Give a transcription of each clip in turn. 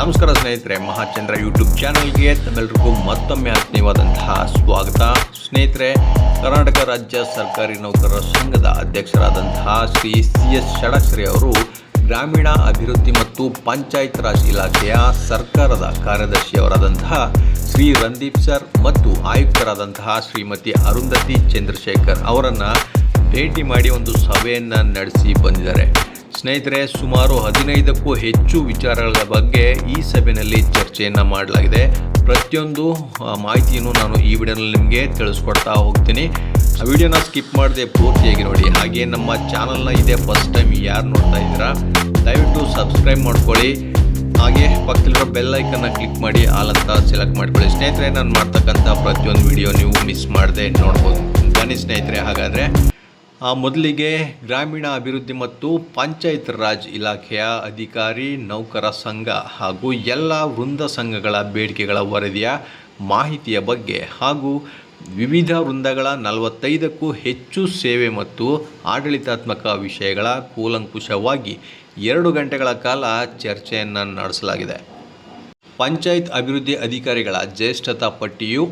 ನಮಸ್ಕಾರ ಸ್ನೇಹಿತರೆ, ಮಹಾಚಂದ್ರ ಯೂಟ್ಯೂಬ್ ಚಾನಲ್ಗೆ ತಮ್ಮೆಲ್ಲರಿಗೂ ಮತ್ತೊಮ್ಮೆ ಆತ್ಮೀಯವಾದಂತಹ ಸ್ವಾಗತ. ಸ್ನೇಹಿತರೆ, ಕರ್ನಾಟಕ ರಾಜ್ಯ ಸರ್ಕಾರಿ ನೌಕರರ ಸಂಘದ ಅಧ್ಯಕ್ಷರಾದಂತಹ ಶ್ರೀ CS ಷಡಕ್ಷರಿ ಅವರು ಗ್ರಾಮೀಣ ಅಭಿವೃದ್ಧಿ ಮತ್ತು ಪಂಚಾಯತ್ ರಾಜ್ ಇಲಾಖೆಯ ಸರ್ಕಾರದ ಕಾರ್ಯದರ್ಶಿಯವರಾದಂತಹ ಶ್ರೀ ರಂದೀಪ್ ಸರ್ ಮತ್ತು ಆಯುಕ್ತರಾದಂತಹ ಶ್ರೀಮತಿ ಅರುಂಧತಿ ಚಂದ್ರಶೇಖರ್ ಅವರನ್ನು ಭೇಟಿ ಮಾಡಿ ಒಂದು ಸಭೆಯನ್ನು ನಡೆಸಿ ಬಂದಿದ್ದಾರೆ. ಸ್ನೇಹಿತರೆ, ಸುಮಾರು 15ಕ್ಕೂ ಹೆಚ್ಚು ವಿಚಾರಗಳ ಬಗ್ಗೆ ಈ ಸಭೆಯಲ್ಲಿ ಚರ್ಚೆಯನ್ನು ಮಾಡಲಾಗಿದೆ. ಪ್ರತಿಯೊಂದು ಮಾಹಿತಿಯನ್ನು ನಾನು ಈ ವಿಡಿಯೋನಲ್ಲಿ ನಿಮಗೆ ತಿಳಿಸ್ಕೊಡ್ತಾ ಹೋಗ್ತೀನಿ. ಆ ವಿಡಿಯೋನ ಸ್ಕಿಪ್ ಮಾಡದೆ ಪೂರ್ತಿಯಾಗಿ ನೋಡಿ. ಹಾಗೆ ನಮ್ಮ ಚಾನಲ್ನ ಇದೇ ಫಸ್ಟ್ ಟೈಮ್ ಯಾರು ನೋಡ್ತಾ ಇದ್ದೀರಾ ದಯವಿಟ್ಟು ಸಬ್ಸ್ಕ್ರೈಬ್ ಮಾಡ್ಕೊಳ್ಳಿ. ಹಾಗೆ ಪಕ್ಕದಲ್ಲಿರೋ ಬೆಲ್ ಐಕನ್ನ ಕ್ಲಿಕ್ ಮಾಡಿ ಆಲ್ ಅಂತ ಸೆಲೆಕ್ಟ್ ಮಾಡ್ಕೊಳ್ಳಿ. ಸ್ನೇಹಿತರೆ, ನಾನು ಮಾಡ್ತಕ್ಕಂಥ ಪ್ರತಿಯೊಂದು ವಿಡಿಯೋ ನೀವು ಮಿಸ್ ಮಾಡದೆ ನೋಡ್ಬೋದು. ಬನ್ನಿ ಸ್ನೇಹಿತರೆ, ಹಾಗಾದರೆ ಮೊದಲಿಗೆ ಗ್ರಾಮೀಣ ಅಭಿವೃದ್ಧಿ ಮತ್ತು ಪಂಚಾಯತ್ ರಾಜ್ ಇಲಾಖೆಯ ಅಧಿಕಾರಿ ನೌಕರ ಸಂಘ ಹಾಗೂ ಎಲ್ಲ ವೃಂದ ಸಂಘಗಳ ಬೇಡಿಕೆಗಳ ವರದಿಯ ಮಾಹಿತಿಯ ಬಗ್ಗೆ ಹಾಗೂ ವಿವಿಧ ವೃಂದಗಳ 45ಕ್ಕೂ ಹೆಚ್ಚು ಸೇವೆ ಮತ್ತು ಆಡಳಿತಾತ್ಮಕ ವಿಷಯಗಳ ಕೂಲಂಕುಷವಾಗಿ 2 ಗಂಟೆಗಳ ಕಾಲ ಚರ್ಚೆಯನ್ನು ನಡೆಸಲಾಗಿದೆ. ಪಂಚಾಯತ್ ಅಭಿವೃದ್ಧಿ ಅಧಿಕಾರಿಗಳ ಜ್ಯೇಷ್ಠತಾ ಪಟ್ಟಿಯು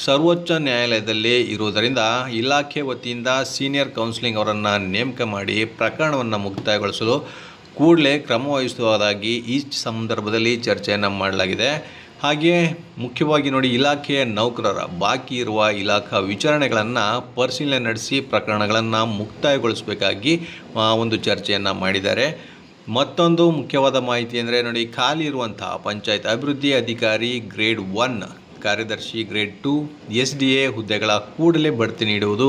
ಸರ್ವೋಚ್ಚ ನ್ಯಾಯಾಲಯದಲ್ಲೇ ಇರುವುದರಿಂದ ಇಲಾಖೆ ವತಿಯಿಂದ ಸೀನಿಯರ್ ಕೌನ್ಸಿಲಿಂಗ್ ಅವರನ್ನು ನೇಮಕ ಮಾಡಿ ಪ್ರಕರಣವನ್ನು ಮುಕ್ತಾಯಗೊಳಿಸಲು ಕೂಡಲೇ ಕ್ರಮ ವಹಿಸುವುದಾಗಿ ಈ ಸಂದರ್ಭದಲ್ಲಿ ಚರ್ಚೆಯನ್ನು ಮಾಡಲಾಗಿದೆ. ಹಾಗೆಯೇ ಮುಖ್ಯವಾಗಿ ನೋಡಿ, ಇಲಾಖೆಯ ನೌಕರರ ಬಾಕಿ ಇರುವ ಇಲಾಖಾ ವಿಚಾರಣೆಗಳನ್ನು ಪರಿಶೀಲನೆ ನಡೆಸಿ ಪ್ರಕರಣಗಳನ್ನು ಮುಕ್ತಾಯಗೊಳಿಸಬೇಕಾಗಿ ಒಂದು ಚರ್ಚೆಯನ್ನು ಮಾಡಿದ್ದಾರೆ. ಮತ್ತೊಂದು ಮುಖ್ಯವಾದ ಮಾಹಿತಿ ಅಂದರೆ ನೋಡಿ, ಖಾಲಿ ಇರುವಂತಹ ಪಂಚಾಯತ್ ಅಭಿವೃದ್ಧಿ ಅಧಿಕಾರಿ ಗ್ರೇಡ್ 1, ಕಾರ್ಯದರ್ಶಿ ಗ್ರೇಡ್ 2, SDA ಹುದ್ದೆಗಳ ಕೂಡಲೇ ಬಡ್ತಿ ನೀಡುವುದು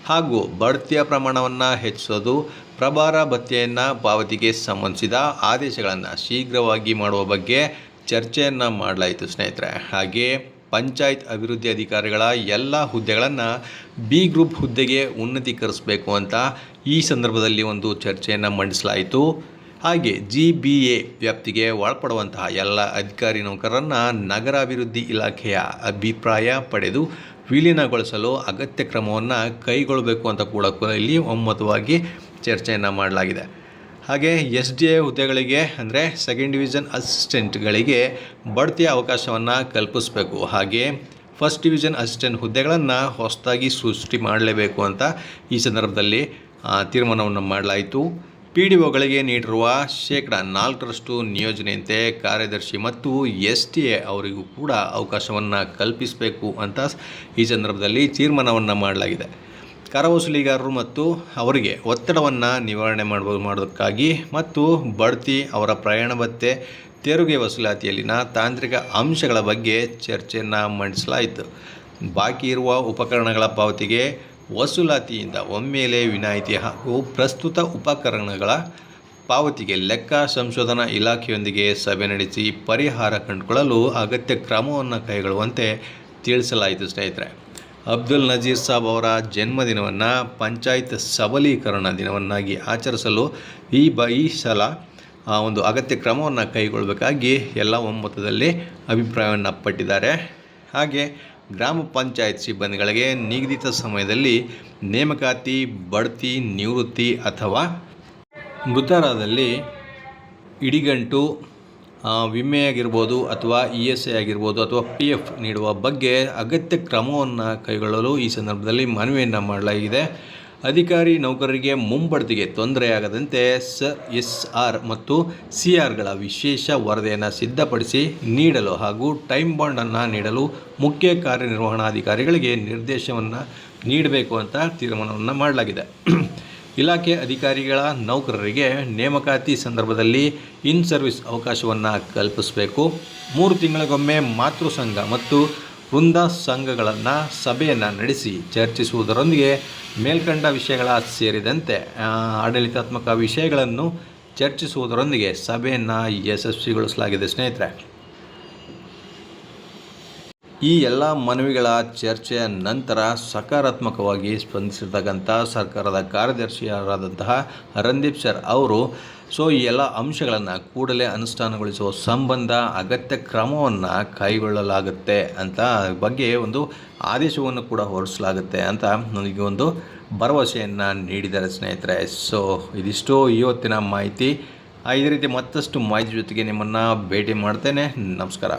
ಹಾಗೂ ಬಡ್ತಿಯ ಪ್ರಮಾಣವನ್ನು ಹೆಚ್ಚಿಸೋದು, ಪ್ರಭಾರ ಭತ್ಯೆಯನ್ನು ಪಾವತಿಗೆ ಸಂಬಂಧಿಸಿದ ಆದೇಶಗಳನ್ನು ಶೀಘ್ರವಾಗಿ ಮಾಡುವ ಬಗ್ಗೆ ಚರ್ಚೆಯನ್ನು ಮಾಡಲಾಯಿತು ಸ್ನೇಹಿತರೆ. ಹಾಗೆ ಪಂಚಾಯತ್ ಅಭಿವೃದ್ಧಿ ಅಧಿಕಾರಿಗಳ ಎಲ್ಲ ಹುದ್ದೆಗಳನ್ನು B ಗ್ರೂಪ್ ಹುದ್ದೆಗೆ ಉನ್ನತೀಕರಿಸಬೇಕು ಅಂತ ಈ ಸಂದರ್ಭದಲ್ಲಿ ಒಂದು ಚರ್ಚೆಯನ್ನು ಮಂಡಿಸಲಾಯಿತು. ಹಾಗೆ GBA ವ್ಯಾಪ್ತಿಗೆ ಒಳಪಡುವಂತಹ ಎಲ್ಲ ಅಧಿಕಾರಿ ನೌಕರರನ್ನು ನಗರಾಭಿವೃದ್ಧಿ ಇಲಾಖೆಯ ಅಭಿಪ್ರಾಯ ಪಡೆದು ವಿಲೀನಗೊಳಿಸಲು ಅಗತ್ಯ ಕ್ರಮವನ್ನು ಕೈಗೊಳ್ಳಬೇಕು ಅಂತ ಕೂಡ ಇಲ್ಲಿ ಒಮ್ಮತವಾಗಿ ಚರ್ಚೆಯನ್ನು ಮಾಡಲಾಗಿದೆ. ಹಾಗೆ SDA ಹುದ್ದೆಗಳಿಗೆ ಅಂದರೆ ಸೆಕೆಂಡ್ ಡಿವಿಷನ್ ಅಸಿಸ್ಟೆಂಟ್ಗಳಿಗೆ ಬಡ್ತಿಯ ಅವಕಾಶವನ್ನು ಕಲ್ಪಿಸಬೇಕು. ಹಾಗೆ ಫಸ್ಟ್ ಡಿವಿಷನ್ ಅಸಿಸ್ಟೆಂಟ್ ಹುದ್ದೆಗಳನ್ನು ಹೊಸದಾಗಿ ಸೃಷ್ಟಿ ಮಾಡಲೇಬೇಕು ಅಂತ ಈ ಸಂದರ್ಭದಲ್ಲಿ ತೀರ್ಮಾನವನ್ನು ಮಾಡಲಾಯಿತು. PDOಗಳಿಗೆ ನೀಡಿರುವ 4% ನಿಯೋಜನೆಯಂತೆ ಕಾರ್ಯದರ್ಶಿ ಮತ್ತು STA ಅವರಿಗೂ ಕೂಡ ಅವಕಾಶವನ್ನು ಕಲ್ಪಿಸಬೇಕು ಅಂತ ಈ ಸಂದರ್ಭದಲ್ಲಿ ತೀರ್ಮಾನವನ್ನು ಮಾಡಲಾಗಿದೆ. ಕರ ವಸೂಲಿಗಾರರು ಮತ್ತು ಅವರಿಗೆ ಒತ್ತಡವನ್ನು ನಿವಾರಣೆ ಮಾಡೋದಕ್ಕಾಗಿ ಮತ್ತು ಬಡ್ತಿ, ಅವರ ಪ್ರಯಾಣ ಭತ್ಯೆ, ತೆರಿಗೆ ವಸೂಲಾತಿಯಲ್ಲಿನ ತಾಂತ್ರಿಕ ಅಂಶಗಳ ಬಗ್ಗೆ ಚರ್ಚೆಯನ್ನು ಮಂಡಿಸಲಾಯಿತು. ಬಾಕಿ ಇರುವ ಉಪಕರಣಗಳ ಪಾವತಿಗೆ ವಸೂಲಾತಿಯಿಂದ ಒಮ್ಮೆಲೆ ವಿನಾಯಿತಿ ಹಾಗೂ ಪ್ರಸ್ತುತ ಉಪಕರಣಗಳ ಪಾವತಿಗೆ ಲೆಕ್ಕ ಸಂಶೋಧನಾ ಇಲಾಖೆಯೊಂದಿಗೆ ಸಭೆ ನಡೆಸಿ ಪರಿಹಾರ ಕಂಡುಕೊಳ್ಳಲು ಅಗತ್ಯ ಕ್ರಮವನ್ನು ಕೈಗೊಳ್ಳುವಂತೆ ತಿಳಿಸಲಾಯಿತು. ಸ್ನೇಹಿತರೆ, ಅಬ್ದುಲ್ ನಜೀರ್ ಸಾಬ್ ಅವರ ಜನ್ಮದಿನವನ್ನು ಪಂಚಾಯತ್ ಸಬಲೀಕರಣ ದಿನವನ್ನಾಗಿ ಆಚರಿಸಲು ಈ ಸಲ ಒಂದು ಅಗತ್ಯ ಕ್ರಮವನ್ನು ಕೈಗೊಳ್ಳಬೇಕಾಗಿ ಎಲ್ಲ ಒಮ್ಮತದಲ್ಲಿ ಅಭಿಪ್ರಾಯವನ್ನು ಪಟ್ಟಿದ್ದಾರೆ. ಹಾಗೆ ಗ್ರಾಮ ಪಂಚಾಯತ್ ಸಿಬ್ಬಂದಿಗಳಿಗೆ ನಿಗದಿತ ಸಮಯದಲ್ಲಿ ನೇಮಕಾತಿ, ಬಡ್ತಿ, ನಿವೃತ್ತಿ ಅಥವಾ ಮೃತರಾದಲ್ಲಿ ಇಡಿಗಂಟು ವಿಮೆ ಆಗಿರ್ಬೋದು ಅಥವಾ ESI ಆಗಿರ್ಬೋದು ಅಥವಾ PF ನೀಡುವ ಬಗ್ಗೆ ಅಗತ್ಯ ಕ್ರಮವನ್ನು ಕೈಗೊಳ್ಳಲು ಈ ಸಂದರ್ಭದಲ್ಲಿ ಮನವಿಯನ್ನು ಮಾಡಲಾಗಿದೆ. ಅಧಿಕಾರಿ ನೌಕರರಿಗೆ ಮುಂಬಡ್ತಿಗೆ ತೊಂದರೆಯಾಗದಂತೆ SR ಮತ್ತು CRಗಳ ವಿಶೇಷ ವರದಿಯನ್ನು ಸಿದ್ಧಪಡಿಸಿ ನೀಡಲು ಹಾಗೂ ಟೈಮ್ ಬಾಂಡನ್ನು ನೀಡಲು ಮುಖ್ಯ ಕಾರ್ಯನಿರ್ವಹಣಾಧಿಕಾರಿಗಳಿಗೆ ನಿರ್ದೇಶನವನ್ನು ನೀಡಬೇಕು ಅಂತ ತೀರ್ಮಾನವನ್ನು ಮಾಡಲಾಗಿದೆ. ಇಲಾಖೆ ಅಧಿಕಾರಿಗಳ ನೌಕರರಿಗೆ ನೇಮಕಾತಿ ಸಂದರ್ಭದಲ್ಲಿ ಇನ್ ಸರ್ವಿಸ್ ಅವಕಾಶವನ್ನು ಕಲ್ಪಿಸಬೇಕು. 3 ತಿಂಗಳಿಗೊಮ್ಮೆ ಮಾತೃ ಸಂಘ ಮತ್ತು ವೃಂದ ಸಂಘಗಳನ್ನು ಸಭೆಯನ್ನು ನಡೆಸಿ ಚರ್ಚಿಸುವುದರೊಂದಿಗೆ ಮೇಲ್ಕಂಡ ವಿಷಯಗಳ ಸೇರಿದಂತೆ ಆಡಳಿತಾತ್ಮಕ ವಿಷಯಗಳನ್ನು ಚರ್ಚಿಸುವುದರೊಂದಿಗೆ ಸಭೆಯನ್ನು ಯಶಸ್ವಿಗೊಳಿಸಲಾಗಿದೆ. ಸ್ನೇಹಿತರೆ, ಈ ಎಲ್ಲ ಮನವಿಗಳ ಚರ್ಚೆಯ ನಂತರ ಸಕಾರಾತ್ಮಕವಾಗಿ ಸ್ಪಂದಿಸಿರ್ತಕ್ಕಂಥ ಸರ್ಕಾರದ ಕಾರ್ಯದರ್ಶಿಯಾದಂತಹ ರಂದೀಪ್ ಸರ್ ಅವರು ಈ ಎಲ್ಲ ಅಂಶಗಳನ್ನು ಕೂಡಲೇ ಅನುಷ್ಠಾನಗೊಳಿಸುವ ಸಂಬಂಧ ಅಗತ್ಯ ಕ್ರಮವನ್ನು ಕೈಗೊಳ್ಳಲಾಗುತ್ತೆ ಅಂತ ಬಗ್ಗೆ ಒಂದು ಆದೇಶವನ್ನು ಕೂಡ ಹೊರಡಿಸಲಾಗುತ್ತೆ ಅಂತ ನನಗೆ ಒಂದು ಭರವಸೆಯನ್ನು ನೀಡಿದ್ದಾರೆ ಸ್ನೇಹಿತರೆ. ಇದಿಷ್ಟು ಇವತ್ತಿನ ಮಾಹಿತಿ. ಇದೇ ರೀತಿ ಮತ್ತಷ್ಟು ಮಾಹಿತಿ ಜೊತೆಗೆ ನಿಮ್ಮನ್ನು ಭೇಟಿ ಮಾಡ್ತೇನೆ. ನಮಸ್ಕಾರ.